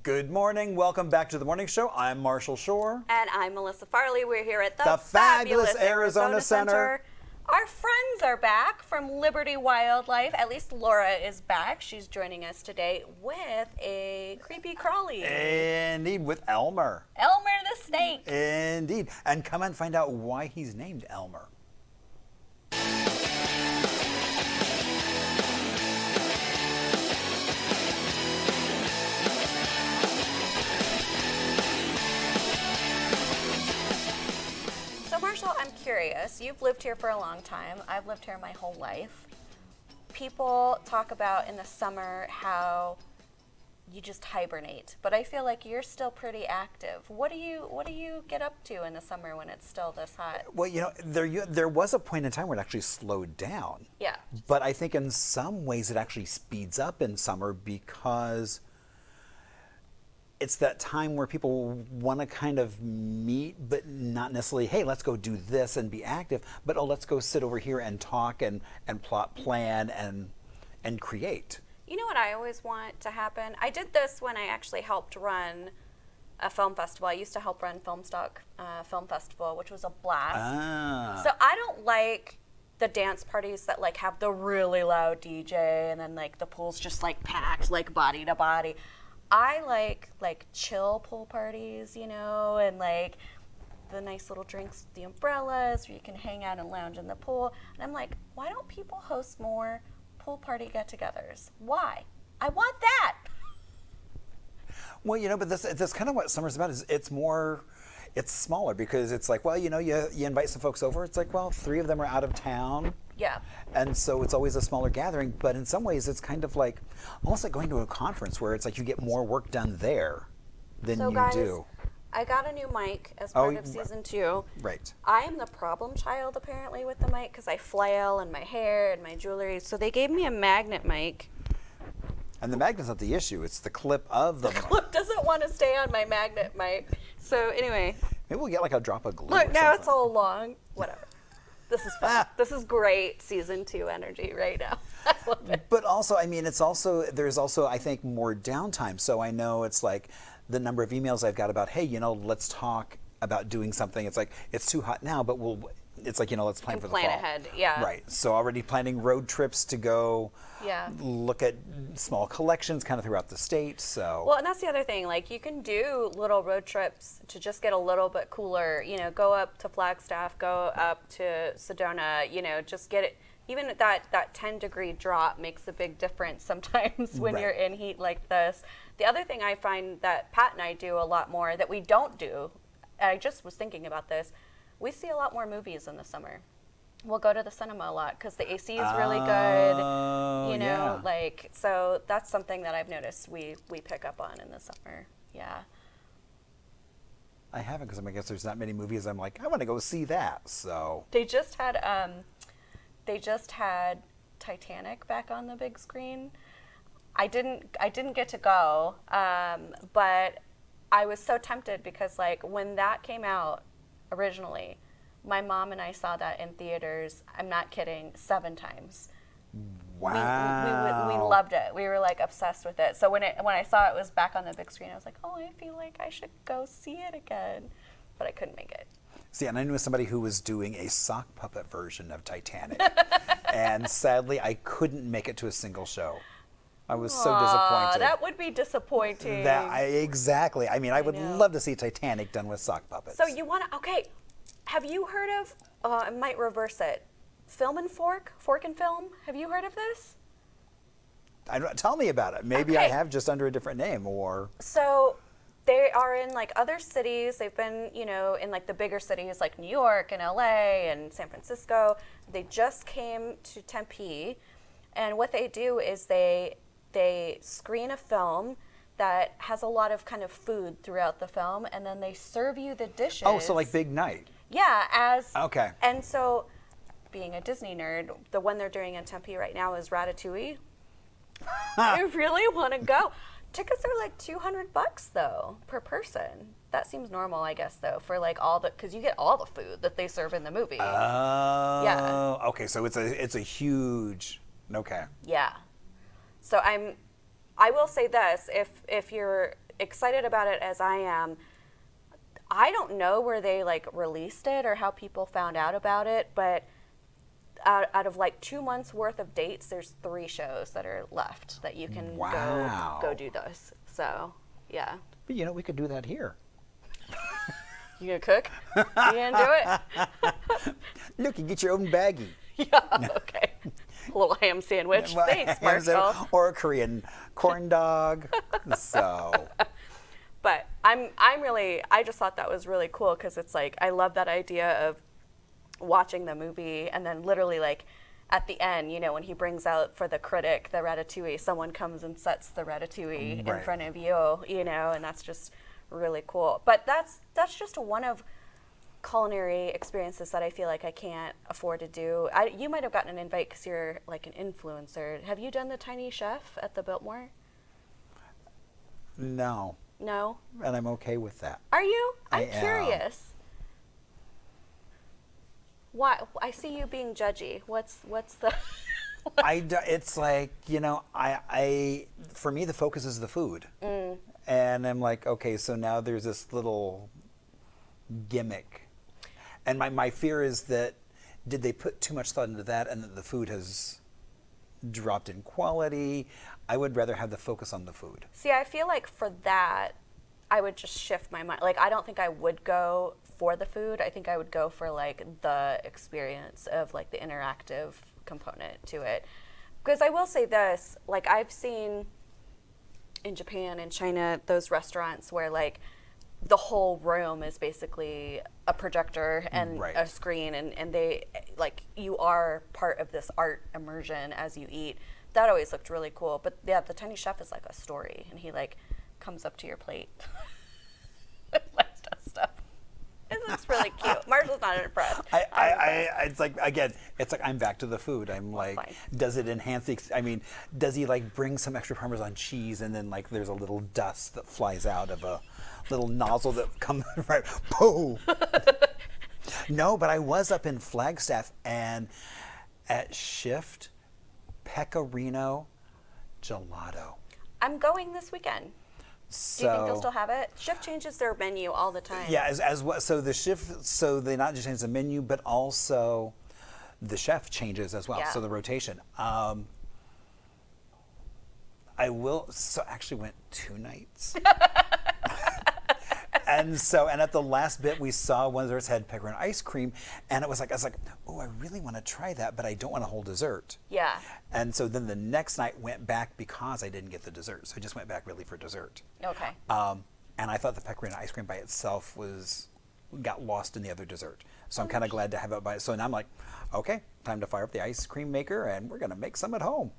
Good morning. Welcome back to the morning show. I'm Marshall Shore. And I'm Melissa Farley. We're here at the fabulous Arizona Center. Our friends are back from Liberty Wildlife. At least Laura is back. She's joining us today with a creepy crawly. Indeed, with Elmer. Elmer the Snake. Indeed. And come and find out why he's named Elmer. Marshall, I'm curious. You've lived here for a long time. I've lived here my whole life. People talk about in the summer how you just hibernate, but I feel like you're still pretty active. What do you get up to in the summer when it's still this hot? Well, you know, there was a point in time where it actually slowed down. Yeah. But I think in some ways it actually speeds up in summer because it's that time where people want to kind of meet, but not necessarily, hey, let's go do this and be active, but oh, let's go sit over here and talk and plot, plan, and create. You know what I always want to happen? I did this when I actually helped run a film festival. I used to help run Filmstock Film Festival, which was a blast. Ah. So I don't like the dance parties that like have the really loud DJ and then like the pool's just like packed like body to body. I like chill pool parties, you know, and like the nice little drinks, the umbrellas, where you can hang out and lounge in the pool. And I'm like, why don't people host more pool party get-togethers? Why? I want that. Well, you know, but that's kind of what summer's about. Is it's smaller because it's like, well, you know, you invite some folks over. It's like, well, 3 of them are out of town. Yeah. And so it's always a smaller gathering, but in some ways it's kind of like, almost like going to a conference where it's like you get more work done there than so you guys, do. I got a new mic as part of season 2. Right. I am the problem child apparently with the mic because I flail and my hair and my jewelry. So they gave me a magnet mic. And the magnet's not the issue, it's the clip of the mic. The clip doesn't want to stay on my magnet mic. So anyway. Maybe we'll get like a drop of glue. Look, now it's all long. Whatever. This is fun. This is great season 2 energy right now. I love it. But also, I mean, there's also, I think, more downtime. So I know it's like the number of emails I've got about, hey, you know, let's talk about doing something. It's like, it's too hot now, but it's like, you know, let's plan for the fall. Plan ahead, yeah. Right. So already planning road trips to go look at small collections kind of throughout the state. So. Well, and that's the other thing. Like, you can do little road trips to just get a little bit cooler. You know, go up to Flagstaff, go up to Sedona. You know, just get it. Even that 10-degree drop makes a big difference sometimes when you're in heat like this. The other thing I find that Pat and I do a lot more that we don't do, and I just was thinking about this, we see a lot more movies in the summer. We'll go to the cinema a lot because the AC is really good, you know, like, so that's something that I've noticed we pick up on in the summer. Yeah. I haven't because I guess there's not many movies I'm like, I want to go see that. So They just had Titanic back on the big screen. I didn't get to go, but I was so tempted because like when that came out originally, my mom and I saw that in theaters, I'm not kidding, 7 times. Wow. We loved it. We were like obsessed with it. So when I saw it was back on the big screen, I was like, oh, I feel like I should go see it again. But I couldn't make it. See, and I knew somebody who was doing a sock puppet version of Titanic. And sadly, I couldn't make it to a single show. I was so disappointed. That would be disappointing. Exactly. I mean, I would love to see Titanic done with sock puppets. So you want to, okay, have you heard of, I might reverse it, Film and Fork and Film? Have you heard of this? Tell me about it. Maybe I have just under a different name or. So they are in like other cities. They've been, you know, in like the bigger cities like New York and LA and San Francisco. They just came to Tempe. And what they do is they screen a film that has a lot of kind of food throughout the film, and then they serve you the dishes. Oh, so like Big Night. Yeah, Okay. And so, being a Disney nerd, the one they're doing in Tempe right now is Ratatouille. I really want to go. Tickets are like $200 though per person. That seems normal, I guess, though, for like all the, because you get all the food that they serve in the movie. Oh. Yeah. Okay, so it's a huge. Okay. Yeah. So I will say this: if excited about it as I am, I don't know where they like released it or how people found out about it, but out of like 2 months worth of dates, there's 3 shows that are left that you can go do those. So yeah. But you know, we could do that here. You gonna cook? You gonna do it? Look, you get your own baggie. Yeah. Okay. A little ham sandwich. Well, Thanks, Marshall. or a Korean corn dog. So. But I just thought that was really cool because it's like I love that idea of watching the movie and then literally like at the end, you know, when he brings out for the critic the ratatouille, someone comes and sets the ratatouille in front of you, you know, and that's just really cool. But that's just one of culinary experiences that I feel like I can't afford to do. You might have gotten an invite because you're like an influencer. Have you done the Tiny Chef at the Biltmore? No. No? And I'm okay with that. Are you? I'm I curious. Why? I see you being judgy. What's the? It's like, you know, for me the focus is the food, and I'm like, okay, so now there's this little gimmick, and my fear is that did they put too much thought into that, and that the food has dropped in quality. I would rather have the focus on the food. See, I feel like for that, I would just shift my mind. Like, I don't think I would go for the food. I think I would go for like the experience of like the interactive component to it. Because I will say this, like I've seen in Japan and China those restaurants where like the whole room is basically a projector and a screen, and they like you are part of this art immersion as you eat. That always looked really cool. But yeah, the Tiny Chef is like a story, and he like comes up to your plate and like does stuff. It looks really cute. Marshall's not impressed. It's like, again, it's like I'm back to the food. I'm like, does it enhance the, I mean, does he like bring some extra Parmesan cheese and then like there's a little dust that flies out of a little nozzle that comes right, boom. No, but I was up in Flagstaff and at Shift, Pecorino Gelato. I'm going this weekend. So, do you think they'll still have it? Shift changes their menu all the time. Yeah, as well. So the Shift, so they not just change the menu, but also the chef changes as well. Yeah. So the rotation. I actually went 2 nights. And at the last bit, we saw one of theirs had pepperoni ice cream, and I was like, oh, I really want to try that, but I don't want a whole dessert. Yeah. And so then the next night went back because I didn't get the dessert, so I just went back really for dessert. Okay. And I thought the pepperoni ice cream by itself got lost in the other dessert. So I'm kind of glad to have it so now I'm like, okay, time to fire up the ice cream maker, and we're gonna make some at home.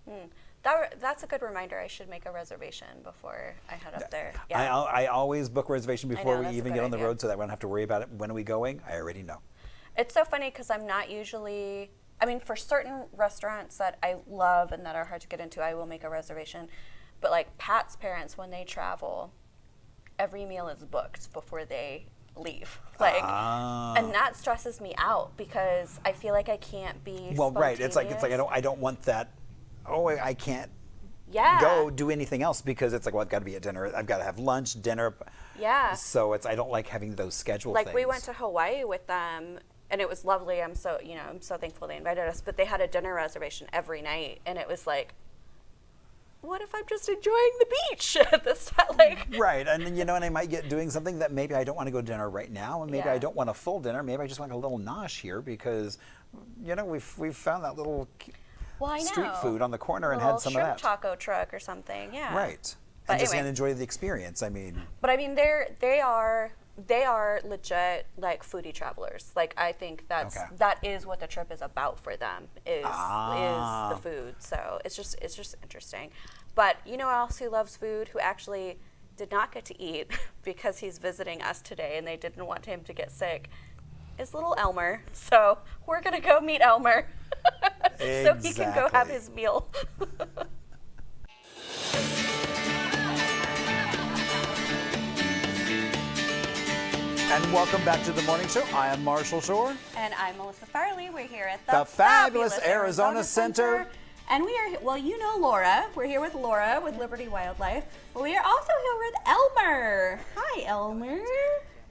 That's a good reminder. I should make a reservation before I head up there. Yeah. I always book a reservation before we that's a even good get on the idea. road, so that we don't have to worry about it. When are we going? I already know. It's so funny because I'm not usually, I mean, for certain restaurants that I love and that are hard to get into, I will make a reservation. But like Pat's parents, when they travel, every meal is booked before they leave. Like, and that stresses me out because I feel like I can't be right. It's like I don't want that. Oh, I can't go do anything else because it's like, well, I've got to be at dinner. I've got to have lunch, dinner. Yeah. So I don't like having those schedule things. Like we went to Hawaii with them, and it was lovely. I'm so thankful they invited us. But they had a dinner reservation every night, and it was like, what if I'm just enjoying the beach at this time? Like, right, and then, and I might get doing something that maybe I don't want to go to dinner right now, and maybe I don't want a full dinner. Maybe I just want a little nosh here because, we've found that little street food on the corner and had some of that. Shrimp taco truck or something, yeah. Right, But and just anyway. gonna enjoy the experience. I mean. But I mean, they are legit like foodie travelers. Like I think that is what the trip is about for them is the food. So it's just interesting. But you know who else who loves food, who actually did not get to eat because he's visiting us today and they didn't want him to get sick, is little Elmer. So we're gonna go meet Elmer so he can go have his meal. And welcome back to the morning show. I am Marshall Shore. And I'm Melissa Farley. We're here at the fabulous Arizona Center. And we are, well, you know Laura. We're here with Laura with Liberty Wildlife. But we are also here with Elmer. Hi, Elmer.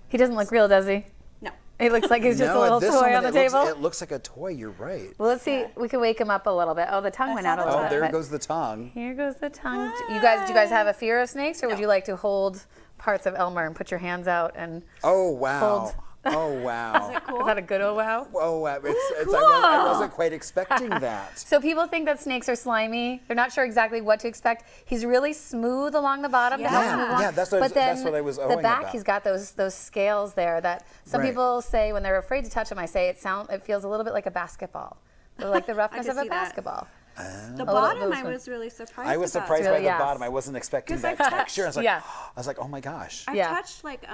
He doesn't look real, does he? No. He looks like he's just a little this toy one, on the it table. It looks like a toy, you're right. Well, let's see. We can wake him up a little bit. Oh, the tongue went out a little bit. Oh, there but goes the tongue. Here goes the tongue. Do you guys have a fear of snakes, or would you like to hold parts of Elmer and put your hands out and Oh, wow. hold? Oh, wow. Is it cool? Is that a good oh wow? Oh, wow. Cool. I wasn't quite expecting that. So people think that snakes are slimy. They're not sure exactly what to expect. He's really smooth along the bottom to help him move along. Yeah, that's what I was owing the back, about. he's got those scales there that some Right. people say when they're afraid to touch him. I say it feels a little bit like a basketball, like the roughness can of a see that. basketball. The bottom, I was really surprised I was about. surprised Really, by the yes. bottom. I wasn't expecting 'Cause that I've touched- texture. I Yeah. was like, oh my gosh. I've Yeah. touched like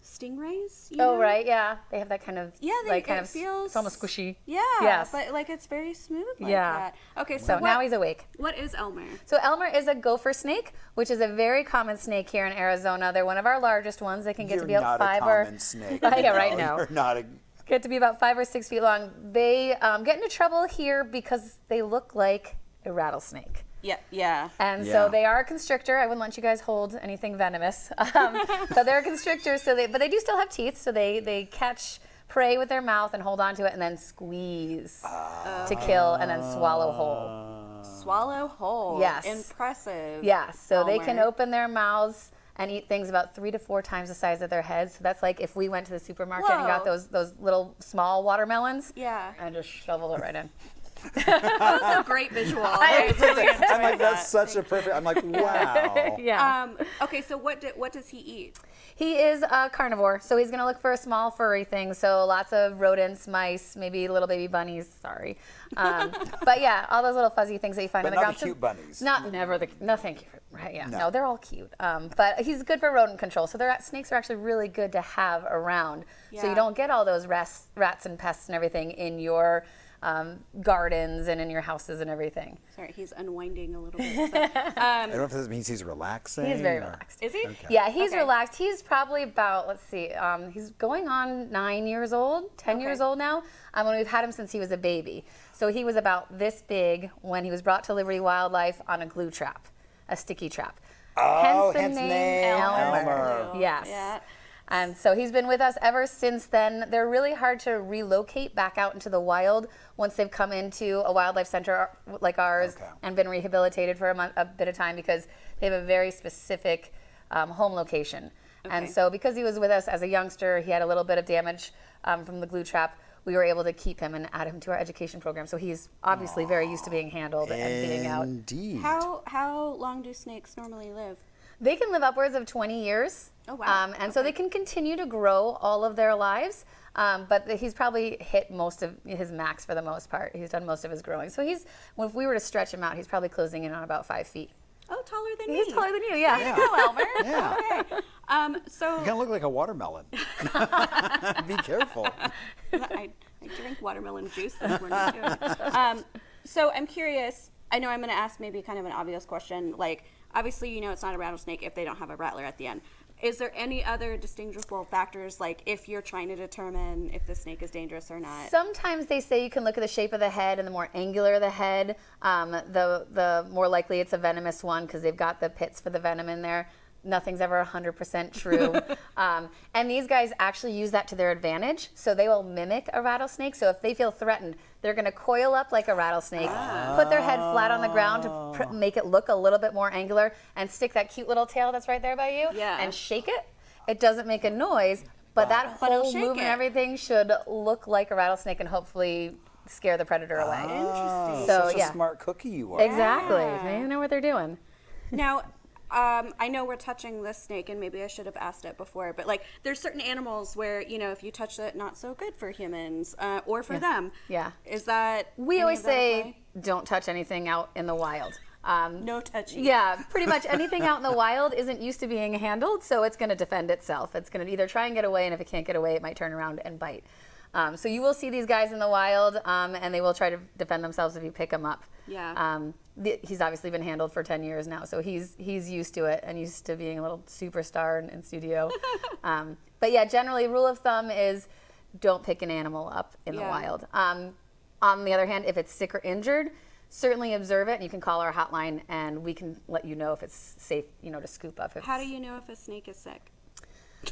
stingrays. You Oh know? right, yeah. They have that kind of it feels it's almost squishy. Yeah, Yes. but like it's very smooth like Yeah. that. Okay, So so now he's awake. what is Elmer? So Elmer is a gopher snake, which is a very common snake here in Arizona. They're one of our largest ones. They can get You're to be about not 5 a or common snake. Yeah, right No, now. You're not a... Get to be about 5 or 6 feet long. They get into trouble here because they look like a rattlesnake. Yeah. And Yeah. so they are a constrictor. I wouldn't let you guys hold anything venomous, but they're a constrictor. But they do still have teeth. So they catch prey with their mouth and hold on to it and then squeeze to kill and then swallow whole. Swallow whole. Yes. Impressive. Yeah. So they can Elmer. open their mouths and eat things about 3 to 4 times the size of their heads. So that's like if we went to the supermarket and got Whoa. those little small watermelons. Yeah. And just shoveled it right in. That was a great visual. I'm like, that's such a perfect... I'm like, wow. Yeah. Okay, so what does he eat? He is a carnivore, so he's going to look for small furry things. So lots of rodents, mice, maybe little baby bunnies. Sorry, but yeah, all those little fuzzy things that you find on But the not ground. the cute bunnies. No, thank you. Right? Yeah, No. no, they're all cute. But he's good for rodent control. So snakes are actually really good to have around. So Yeah. you don't get all those rats and pests and everything in your gardens and in your houses and everything. Sorry, he's unwinding a little bit. I don't know if this means he's relaxing. He's very or- relaxed. Is he? Okay. Yeah, he's Okay. relaxed. He's probably about, let's see, he's going on 9 years old, 10 years old now. And we've had him since he was a baby. So he was about this big when he was brought to Liberty Wildlife on a glue trap, a sticky trap. Oh, hence the hence name name Elmer. Elmer. Yes. Yeah. And so he's been with us ever since then. They're really hard to relocate back out into the wild once they've come into a wildlife center like ours Okay. and been rehabilitated for a bit of time because they have a very specific home location. And Okay. so because he was with us as a youngster, he had a little bit of damage from the glue trap. We were able to keep him and add him to our education program. So he's obviously very used to being handled and being out. Indeed. How long do snakes normally live? They can live upwards of 20 years. Oh, wow. And so they can continue to grow all of their lives. But he's probably hit most of his max for the most part. He's done most of his growing. So if we were to stretch him out, he's probably closing in on about 5 feet. Oh, taller than me. He's taller than you, yeah. Yeah. Hello, Elmer. Yeah. Okay. So You kind of look like a watermelon. Be careful. I drank watermelon juice this morning too. So I'm curious. I know I'm going to ask maybe kind of an obvious question. Like, obviously, you know it's not a rattlesnake if they don't have a rattler at the end. Is there any other distinguishable factors, like if you're trying to determine if the snake is dangerous or not? Sometimes they say you can look at the shape of the head, and the more angular the head, the more likely it's a venomous one because they've got the pits for the venom in there. Nothing's ever 100% true. And these guys actually use that to their advantage. So they will mimic a rattlesnake. So if they feel threatened, they're going to coil up like a rattlesnake, put their head flat on the ground to make it look a little bit more angular, and stick that cute little tail that's right there by you and shake it. It doesn't make a noise, but that it'll whole shake movement, it. everything should look like a rattlesnake and hopefully scare the predator away. Interesting. So, Such yeah. a smart cookie you are. Exactly. Yeah. They know what they're doing. Now, I know we're touching this snake, and maybe I should have asked it before, but like, there's certain animals where, you know, if you touch it, not so good for humans or for them. Yeah. Is that? We any always of that say apply? don't touch anything out in the wild. No touching. Yeah, pretty much anything out in the wild isn't used to being handled, so it's going to defend itself. It's going to either try and get away, and if it can't get away, it might turn around and bite. So you will see these guys in the wild, and they will try to defend themselves if you pick them up. Yeah. He's obviously been handled for 10 years now, so he's used to it and used to being a little superstar in studio. But yeah, generally, rule of thumb is don't pick an animal up in the Yeah. wild. On the other hand, if it's sick or injured, certainly observe it, and you can call our hotline, and we can let you know if it's safe, to scoop up. How do you know if a snake is sick?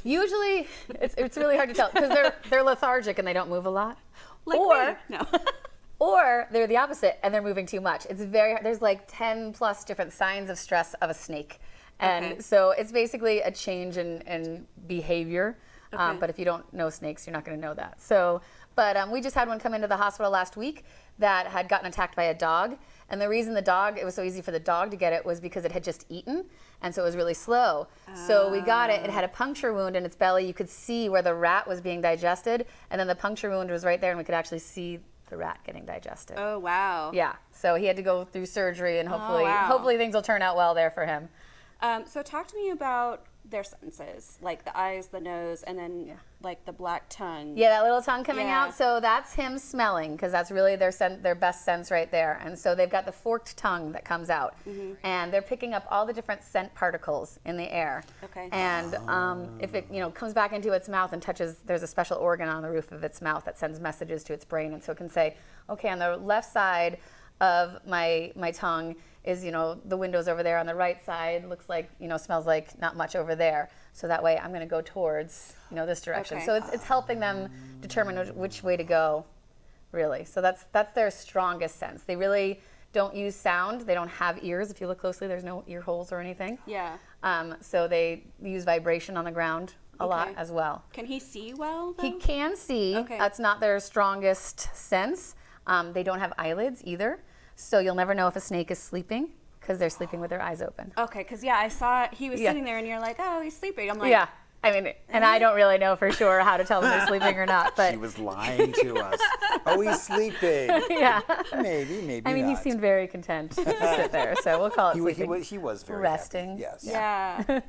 Usually, it's really hard to tell because they're lethargic and they don't move a lot. Like or me. No. Or they're the opposite and they're moving too much. It's very hard. There's like 10 plus different signs of stress of a snake. And so it's basically a change in behavior. But if you don't know snakes, you're not going to know that. So, but we just had one come into the hospital last week that had gotten attacked by a dog. And the reason it was so easy for the dog to get it was because it had just eaten. And so it was really slow. So we got it. It had a puncture wound in its belly. You could see where the rat was being digested. And then the puncture wound was right there, and we could actually see the rat getting digested. Oh, wow. Yeah. So he had to go through surgery, and hopefully things will turn out well there for him. So talk to me about their senses, like the eyes, the nose, and then like the black tongue. Yeah, that little tongue coming out. So that's him smelling, because that's really their best sense right there. And so they've got the forked tongue that comes out, and they're picking up all the different scent particles in the air. Okay. And if it comes back into its mouth and touches, there's a special organ on the roof of its mouth that sends messages to its brain, and so it can say, okay, on the left side of my tongue is, the windows over there. On the right side looks like, smells like not much over there. So that way I'm going to go towards, this direction. Okay. So it's helping them determine which way to go, really. So that's their strongest sense. They really don't use sound. They don't have ears. If you look closely, there's no ear holes or anything. Yeah. So they use vibration on the ground a lot as well. Can he see well, though? He can see. Okay. That's not their strongest sense. They don't have eyelids either. So you'll never know if a snake is sleeping because they're sleeping with their eyes open. Okay, because I saw he was sitting there, and you're like, oh, he's sleeping. I'm like, yeah. I mean, and I don't really know for sure how to tell them they're sleeping or not. But She was lying to us. Oh, he's sleeping. yeah. Maybe I mean, not. he seemed very content to sit there, so we'll call it sleeping. He was very resting. Happy. Yes. Yeah.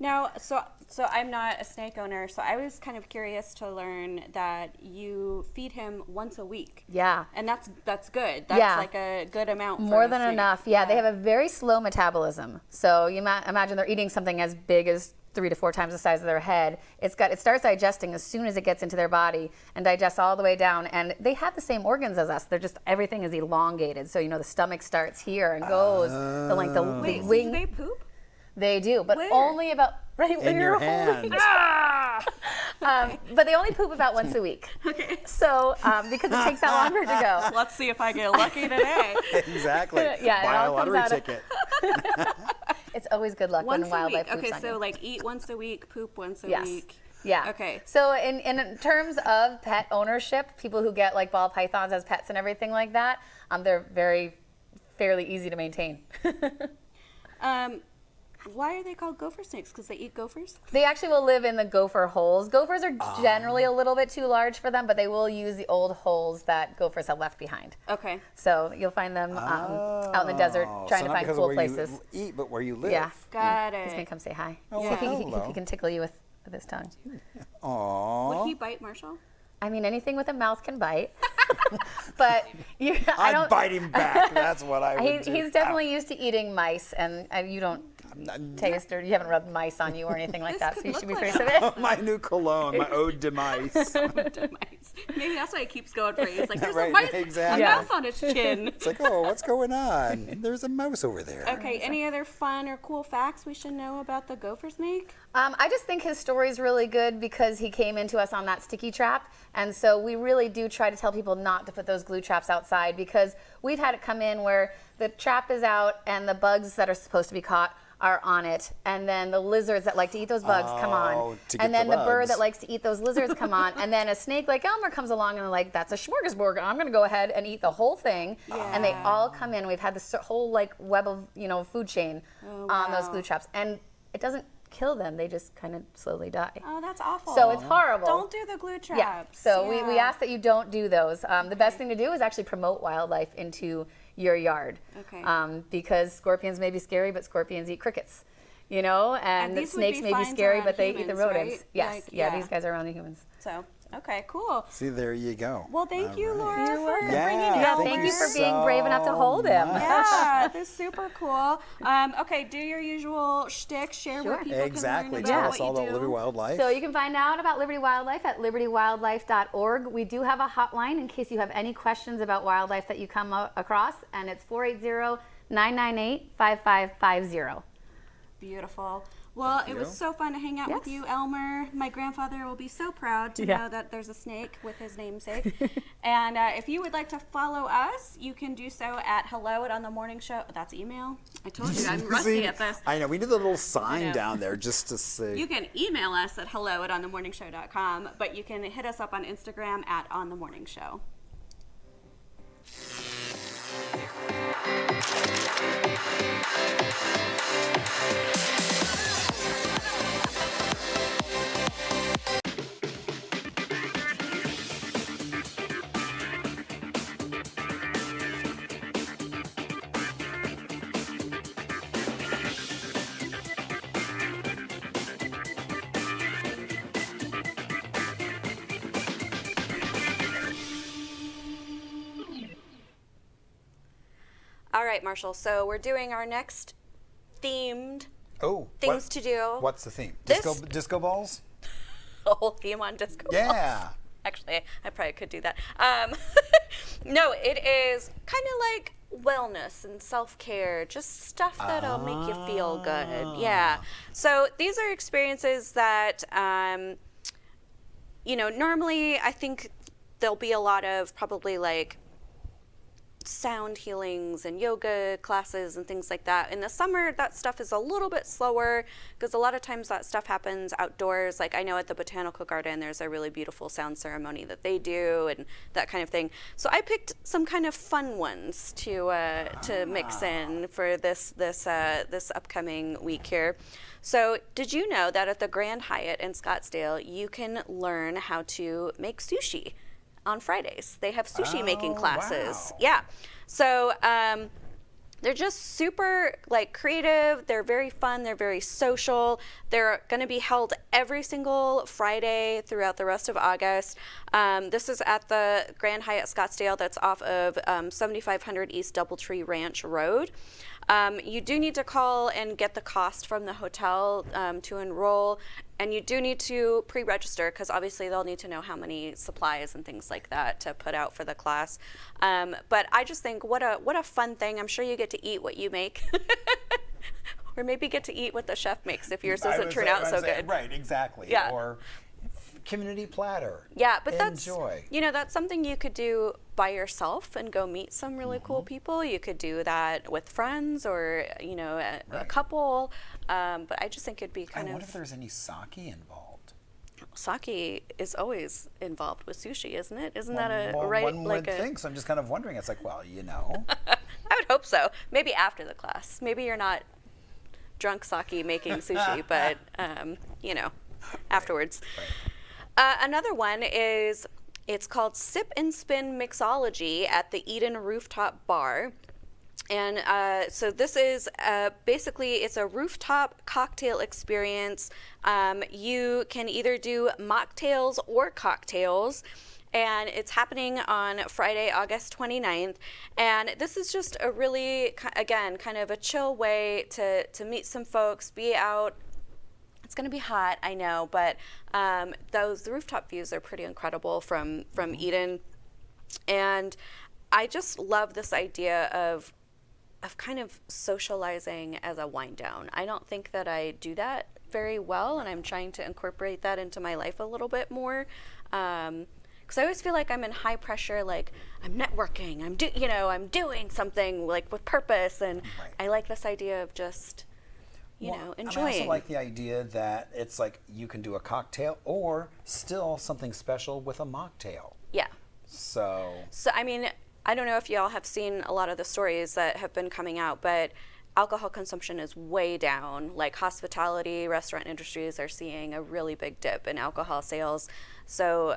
Now, so I'm not a snake owner, so I was kind of curious to learn that you feed him once a week. Yeah. And that's good. That's like a good amount. More for a than snake. enough. Yeah, they have a very slow metabolism. So you imagine they're eating something as big as 3 to 4 times the size of their head. It starts digesting as soon as it gets into their body and digests all the way down. And they have the same organs as us. They're just, everything is elongated. So, the stomach starts here and goes the length of the Wait, wing. so do they poop? They do, but Where? only about right where In your you're holding. hands. But they only poop about once a week. Okay. So because it takes that longer to go. Let's see if I get lucky today. Exactly. Yeah, it Buy a all comes lottery out of- ticket. It's always good luck Once when a wildlife week. poops Okay, on so you. like eat once a week, poop once a Yes. week. Yeah. Okay. So in terms of pet ownership, people who get like ball pythons as pets and everything like that, they're fairly easy to maintain. Why are they called gopher snakes? Because they eat gophers? They actually will live in the gopher holes. Gophers are generally a little bit too large for them, but they will use the old holes that gophers have left behind. Okay. So you'll find them out in the desert trying to find cool places. You eat, but where you live. Yeah. Got He's gonna it. come say hi. Oh, See if hello. he can tickle you with his tongue. Aww. Would he bite Marshall? I mean, anything with a mouth can bite. But I I'd don't. bite him back. That's what I would do. He's definitely used to eating mice, and you don't taste or you haven't rubbed mice on you or anything like that, so you should be pretty severe. My new cologne, my ode to mice. Maybe that's why it keeps going for you. It's like, there's Right, a mice, exactly. a mouse on its chin. It's like, oh, what's going on? There's a mouse over there. Okay, any other fun or cool facts we should know about the gopher snake? I just think his story is really good because he came into us on that sticky trap. And so we really do try to tell people not to put those glue traps outside because we've had it come in where the trap is out and the bugs that are supposed to be caught are on it. And then the lizards that like to eat those bugs come on. to get And then the the bird bugs. that likes to eat those lizards come on. And then a snake like Elmer comes along and they're like, that's a smorgasbord. And I'm going to go ahead and eat the whole thing. And they all come in. We've had this whole like web of, food chain on those glue traps. And it doesn't kill them. They just kind of slowly die. Oh, that's awful. So it's horrible. Don't do the glue traps. Yeah. So we ask that you don't do those. The best thing to do is actually promote wildlife into your yard. Okay. Because scorpions may be scary, but scorpions eat crickets. And these would snakes be may be fine scary, around but they eat the humans, rodents. right? Yes. Like, yeah, these guys are around the humans. So Okay, cool. See, there you go. Well, thank you, Laura, You're for welcome. bringing Yeah, Elmer. thank you for being brave enough to hold him. Yeah, that's super cool. Okay, do your usual shtick. Share Sure. what people Exactly. can Tell learn us about all what you about do. Liberty Wildlife. So you can find out about Liberty Wildlife at libertywildlife.org. We do have a hotline in case you have any questions about wildlife that you come across, and it's 480-998-5550. Beautiful. Well, Thank it you. was so fun to hang out with Yes. you, Elmer. My grandfather will be so proud to know that there's a snake with his namesake. And if you would like to follow us, you can do so at hello@onthemorningshow. That's email. I told you, I'm rusty See, at this. I know. We need the little I know. sign down there just to say. You can email us at hello@onthemorningshow.com, but you can hit us up on Instagram at onthemorningshow. All right, Marshall. So we're doing our next themed things to do. What's the theme? This- Disco balls? A whole theme on disco balls. Yeah. Actually, I probably could do that. No, it is kind of like wellness and self-care, just stuff that'll make you feel good. Yeah. So these are experiences that, normally I think there'll be a lot of probably like sound healings and yoga classes and things like that. In the summer, that stuff is a little bit slower because a lot of times that stuff happens outdoors. Like I know at the Botanical Garden, there's a really beautiful sound ceremony that they do and that kind of thing. So I picked some kind of fun ones to mix in for this upcoming week here. So did you know that at the Grand Hyatt in Scottsdale, you can learn how to make sushi? On Fridays, they have sushi making classes. Wow. Yeah, so they're just super like creative. They're very fun. They're very social. They're going to be held every single Friday throughout the rest of August. This is at the Grand Hyatt Scottsdale. That's off of 7500 East Doubletree Ranch Road. You do need to call and get the cost from the hotel to enroll. And you do need to pre-register because obviously they'll need to know how many supplies and things like that to put out for the class. But I just think what a fun thing. I'm sure you get to eat what you make. Or maybe get to eat what the chef makes if yours doesn't turn out so good. Right, exactly. Yeah. Or community platter. Yeah, but Enjoy. that's something you could do by yourself and go meet some really cool people. You could do that with friends or, a couple. But I just think it'd be I wonder if there's any sake involved. Sake is always involved with sushi, isn't it? Isn't that One would think, so I'm just kind of wondering. It's like, well, I would hope so. Maybe after the class. Maybe you're not drunk sake making sushi, but, afterwards. Right. Another one is, it's called Sip and Spin Mixology at the Eden Rooftop Bar. And so this is basically, it's a rooftop cocktail experience. You can either do mocktails or cocktails. And it's happening on Friday, August 29th. And this is just a really, again, kind of a chill way to meet some folks, be out. It's going to be hot, I know, but those rooftop views are pretty incredible from Eden. And I just love this idea of kind of socializing as a wind down. I don't think that I do that very well, and I'm trying to incorporate that into my life a little bit more. Because I always feel like I'm in high pressure, like I'm networking, I'm doing something like with purpose, and Right. I like this idea of just enjoying. And I also like the idea that it's like you can do a cocktail or still something special with a mocktail. Yeah. So I mean, I don't know if y'all have seen a lot of the stories that have been coming out, but alcohol consumption is way down. Like hospitality, restaurant industries are seeing a really big dip in alcohol sales. So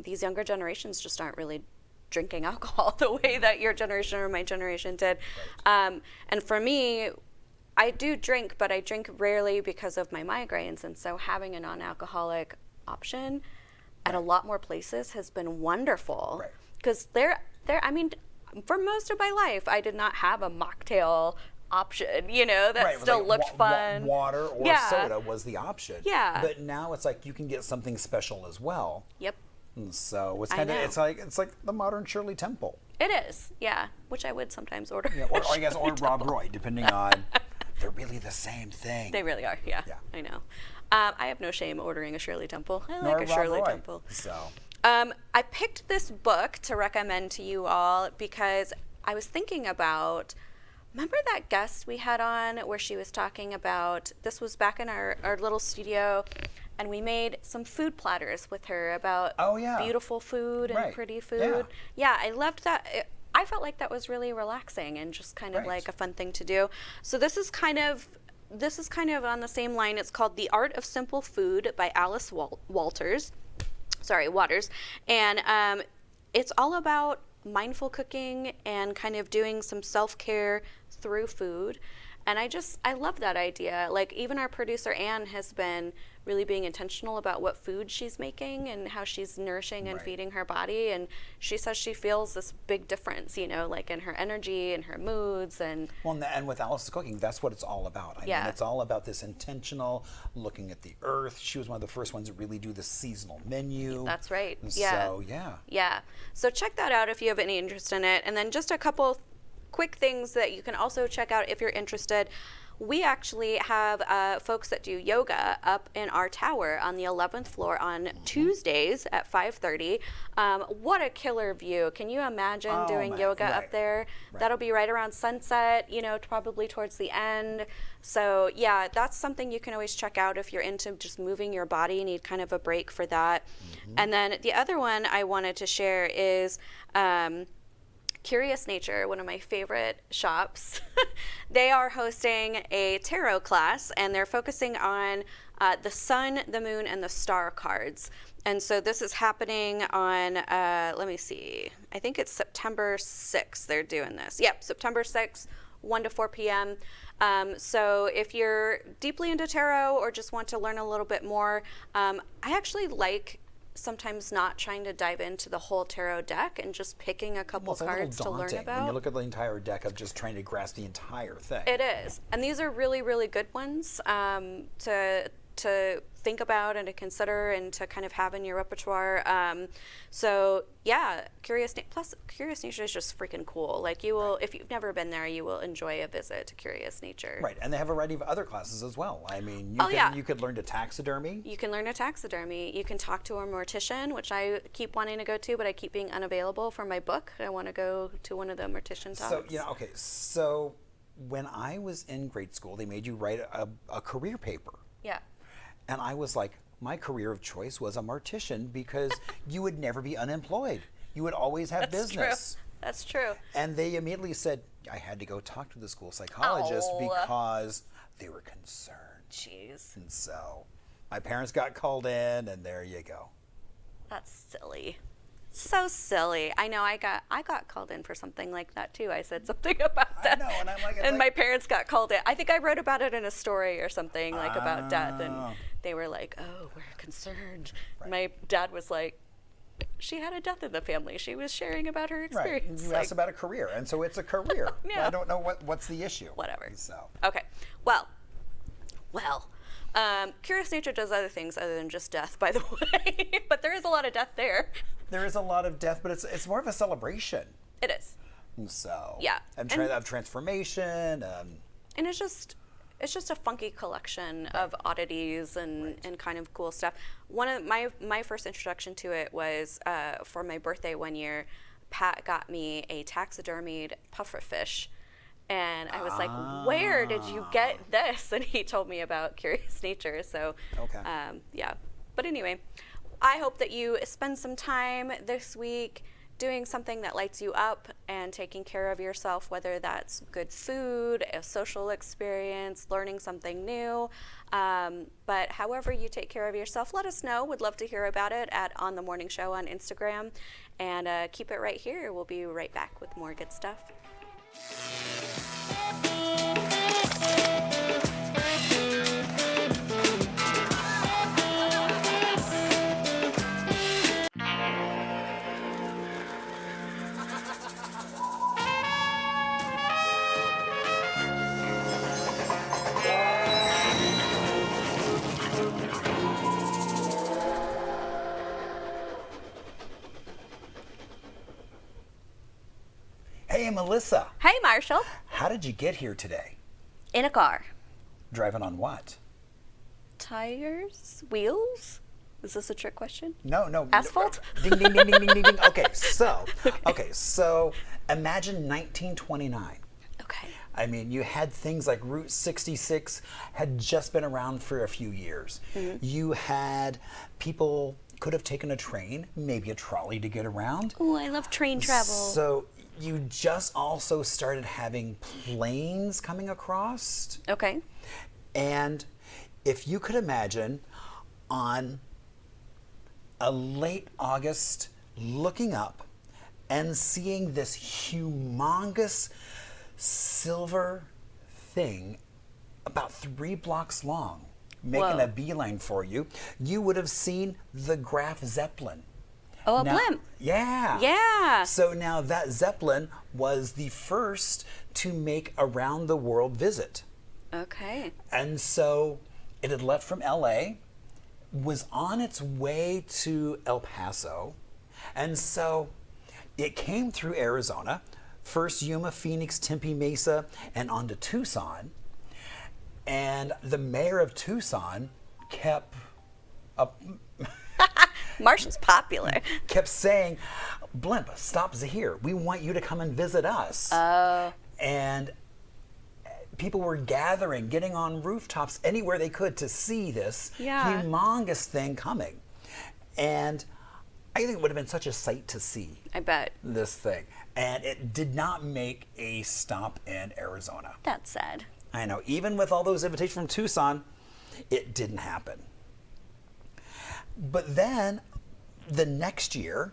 these younger generations just aren't really drinking alcohol the way that your generation or my generation did. Right. And for me, I do drink, but I drink rarely because of my migraines. And so having a non-alcoholic option at a lot more places has been wonderful. Right. Because I mean, for most of my life, I did not have a mocktail option, that still looked fun. Water or soda was the option. Yeah. But now it's like you can get something special as well. Yep. And so it's kind of it's like the modern Shirley Temple. It is, yeah. Which I would sometimes order. Yeah, or I guess Rob Roy, depending on. They're really the same thing. They really are, yeah. I know. I have no shame ordering a Shirley Temple. I like a Shirley Temple. So. I picked this book to recommend to you all because I was thinking about, remember that guest we had on where she was talking about, this was back in our little studio, and we made some food platters with her about beautiful food and pretty food. Yeah, I loved that. I felt like that was really relaxing and just kind of like a fun thing to do. So this is kind of on the same line. It's called The Art of Simple Food by Alice Waters. And it's all about mindful cooking and kind of doing some self-care through food. And I love that idea. Like, even our producer, Anne, has been really being intentional about what food she's making and how she's nourishing and feeding her body. And she says she feels this big difference, like in her energy and her moods. And with Alice's cooking, that's what it's all about. I mean, it's all about this intentional looking at the earth. She was one of the first ones to really do the seasonal menu. That's right. And yeah. So, yeah. Yeah. So check that out if you have any interest in it. And then just a couple quick things that you can also check out if you're interested. We actually have folks that do yoga up in our tower on the 11th floor on Tuesdays at 5:30. What a killer view. Can you imagine doing yoga up there? That'll be right around sunset, probably towards the end. So yeah, that's something you can always check out if you're into just moving your body, need kind of a break for that. And then the other one I wanted to share is Curious Nature, one of my favorite shops. They are hosting a tarot class, and they're focusing on the sun, the moon, and the star cards. And so this is happening on, let me see, I think it's September 6th they're doing this. Yep, September 6th, 1 to 4 p.m. So if you're deeply into tarot or just want to learn a little bit more, I actually like sometimes not trying to dive into the whole tarot deck and just picking a couple cards to learn about. When you look at the entire deck of just trying to grasp the entire thing. It is. And these are really, really good ones to think about and to consider and to kind of have in your repertoire. So yeah, Curious Nature is just freaking cool. Like, you will, if you've never been there, you will enjoy a visit to Curious Nature. Right, and they have a variety of other classes as well. I mean, you could learn to taxidermy. You can learn to taxidermy. You can talk to a mortician, which I keep wanting to go to, but I keep being unavailable for my book. I want to go to one of the mortician talks. So when I was in grade school, they made you write a career paper. Yeah. And I was like, my career of choice was a mortician because you would never be unemployed. You would always have business. True. That's true. And they immediately said, I had to go talk to the school psychologist because they were concerned. Jeez. And so my parents got called in, and there you go. That's silly. So silly. I know I got called in for something like that too. I said something about death. I know, and I'm like, and my parents got called in. I think I wrote about it in a story or something, like about death, and they were like, "Oh, we're concerned." Right. My dad was like, "She had a death in the family. She was sharing about her experience." Right. You asked about a career, and so it's a career. Yeah. I don't know what's the issue. Whatever. So. Okay. Well. Curious Nature does other things other than just death, by the way. But there is a lot of death there. There is a lot of death, but it's more of a celebration. It is. And so. Yeah. Of transformation. And it's just a funky collection of oddities and kind of cool stuff. One of my first introduction to it was for my birthday one year. Pat got me a taxidermied pufferfish. And I was like, where did you get this? And he told me about Curious Nature. So, yeah. But anyway, I hope that you spend some time this week doing something that lights you up and taking care of yourself, whether that's good food, a social experience, learning something new. But however you take care of yourself, let us know. Would love to hear about it at On the Morning Show on Instagram. And keep it right here. We'll be right back with more good stuff. Hey, Melissa. Hey, Marshall. How did you get here today? In a car. Driving on what? Tires? Wheels? Is this a trick question? No. Asphalt? Ding, ding, ding, ding, ding, ding. Okay, so imagine 1929. Okay. I mean, you had things like Route 66 had just been around for a few years. Mm-hmm. You had people could have taken a train, maybe a trolley to get around. Oh, I love train travel. So you just also started having planes coming across. Okay. And if you could imagine on a late August looking up and seeing this humongous silver thing about 3 blocks long making Whoa. a beeline for you, you would have seen the Graf Zeppelin. Oh, a Now- blimp. Yeah. Yeah. So now that Zeppelin was the first to make a round the world visit. Okay. And so it had left from LA, was on its way to El Paso, and so it came through Arizona, first Yuma, Phoenix, Tempe, Mesa, and on to Tucson. And the mayor of Tucson kept Marshall's popular. saying, "Blimp, stop here. We want you to come and visit us." And people were gathering, getting on rooftops anywhere they could to see this Yeah. humongous thing coming. And I think it would have been such a sight to see I bet. this thing. And it did not make a stop in Arizona. That's sad. I know, even with all those invitations from Tucson, it didn't happen. But then the next year,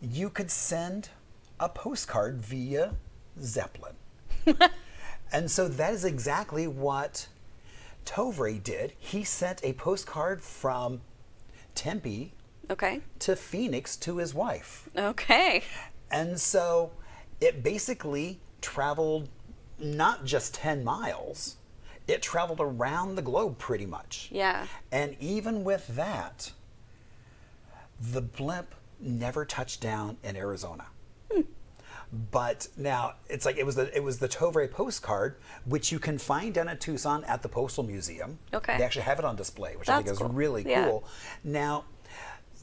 you could send a postcard via Zeppelin. And so that is exactly what Tovre did. He sent a postcard from Tempe Okay. to Phoenix to his wife. Okay. And so it basically traveled not just 10 miles, it traveled around the globe pretty much. Yeah. And even with that, the blimp never touched down in Arizona. But now it's like it was the Tovre postcard, which you can find down at Tucson at the Postal Museum. Okay. They actually have it on display, which I think That's is cool. really Yeah. cool. Now,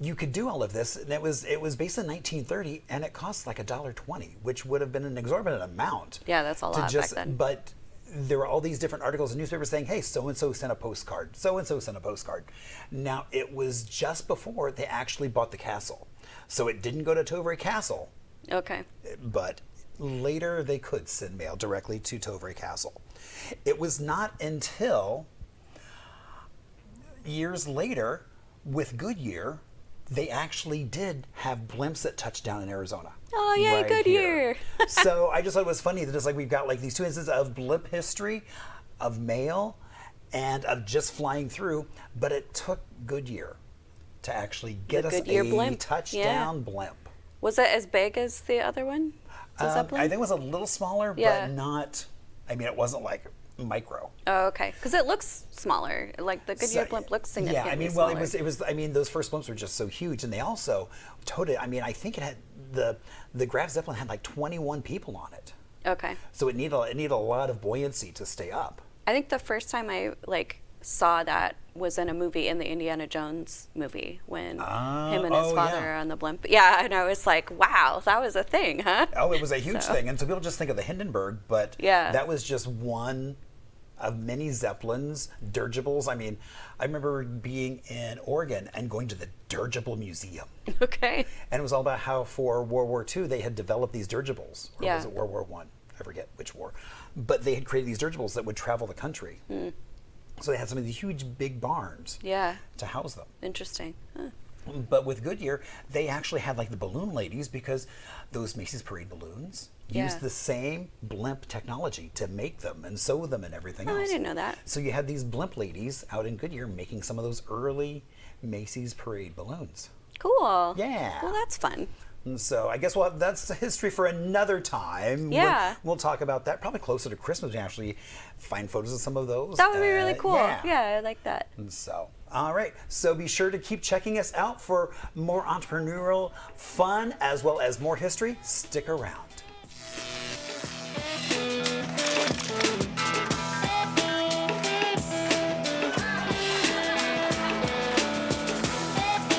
you could do all of this, and it was based in 1930, and it cost like $1.20, which would have been an exorbitant amount. Yeah, that's a to lot back then. But there were all these different articles in newspapers saying, "Hey, so and so sent a postcard. So and so sent a postcard." Now, it was just before they actually bought the castle, so it didn't go to Tovre Castle, Okay. but later they could send mail directly to Tovre Castle. It was not until years later, with Goodyear, they actually did have blimps that touched down in Arizona. Oh, yay, right Goodyear. here. So I just thought it was funny that it's like we've got like these two instances of blimp history, of mail, and of just flying through, but it took Goodyear to actually get The us Goodyear a blimp. touchdown blimp. Was it as big as the other one? The Zeppelin? I think it was a little smaller, Yeah. but not, I mean, it wasn't like micro. Oh, okay. Because it looks smaller. Like the Goodyear blimp looks significantly Yeah, I mean, well, smaller. it was. I mean, those first blimps were just so huge, and they also toted. I mean, I think it had the Graf Zeppelin had like 21 people on it, Okay. so it needed a lot of buoyancy to stay up. I think the first time I saw that was in a movie, in the Indiana Jones movie, when him and his father yeah. are on the blimp. Yeah, and I was like, wow, that was a thing, huh? Oh, it was a huge So- thing, and so people just think of the Hindenburg, but Yeah. that was just one of many Zeppelins, dirigibles. I mean, I remember being in Oregon and going to the Dirigible Museum. Okay. And it was all about how for World War II they had developed these dirigibles. Or Yeah. was it World War I? I forget which war. But they had created these dirigibles that would travel the country. So they had some of these huge big barns Yeah. to house them. Interesting. Huh. But with Goodyear, they actually had like the balloon ladies because those Macy's Parade balloons used Yeah. the same blimp technology to make them and sew them and everything Oh, else. I didn't know that. So you had these blimp ladies out in Goodyear making some of those early Macy's Parade balloons. Cool. Yeah. Well, that's fun. And so I guess that's the history for another time. Yeah. We'll talk about that probably closer to Christmas. We can actually find photos of some of those. That would be really cool. Yeah. Yeah, I like that. And so, all right. So be sure to keep checking us out for more entrepreneurial fun as well as more history. Stick around.